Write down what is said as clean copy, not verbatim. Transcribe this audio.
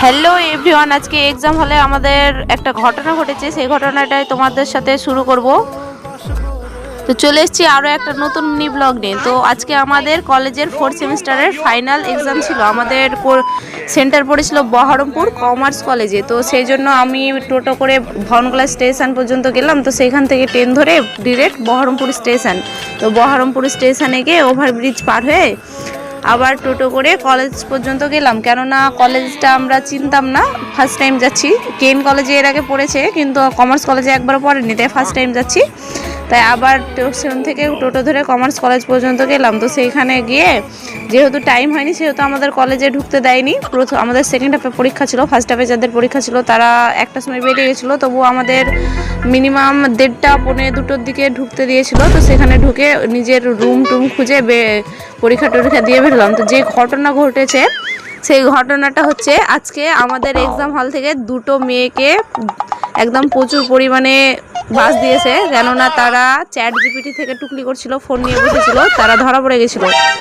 Hello everyone, আজকে exam হলে আমাদের একটা ঘটনা ঘটেছে, সেই ঘটনাটাই তোমাদের সাথে শুরু করব। তো চলে এসেছি আরও একটা নতুন মিনি ব্লগ নিয়ে। তো আজকে আমাদের কলেজের 4th সেমিস্টারের ফাইনাল এক্সাম ছিল। আমাদের সেন্টার পড়েছিল বহরমপুর কমার্স কলেজে। তো সেই জন্য আমি টোটো করে ভনগলা স্টেশন পর্যন্ত গেলাম। তো সেইখান থেকে ট্রেন ধরে ডিরেক্ট বহরমপুর স্টেশন। তো বহরমপুর স্টেশনে গিয়ে ওভারব্রিজ পার হয়ে আবার টোটো করে কলেজ পর্যন্ত গেলাম, কেননা কলেজটা আমরা চিনতাম না, ফার্স্ট টাইম যাচ্ছি। কেন কলেজে এর আগে পড়েছে, কিন্তু কমার্স কলেজে একবারও পড়েনি, তাই ফার্স্ট টাইম যাচ্ছি। তাই আবার স্টেশন থেকে টোটো ধরে কমার্স কলেজ পর্যন্ত গেলাম। তো সেইখানে গিয়ে যেহেতু টাইম হয়নি, সেহেতু আমাদের কলেজে ঢুকতে দেয়নি। প্রথম আমাদের সেকেন্ড হাফে পরীক্ষা ছিল, ফার্স্ট হাফে যাদের পরীক্ষা ছিল তারা একটা সময় বেরিয়ে গেছিলো, তবুও আমাদের মিনিমাম 1:30 পৌনে 2টোর দিকে ঢুকতে দিয়েছিল। তো সেখানে ঢুকে নিজের রুম টুম খুঁজে পরীক্ষা টরীক্ষা দিয়ে বেরোলাম। তো যে ঘটনা ঘটেছে সেই ঘটনাটা হচ্ছে, আজকে আমাদের এক্সাম হল থেকে 2টো মেয়েকে একদম প্রচুর পরিমাণে বাস দিয়েছে, কেননা তারা চ্যাট জিপিটি থেকে টুকলি করছিল, ফোন নিয়ে বসেছিল, তারা ধরা পড়ে গেছিলো।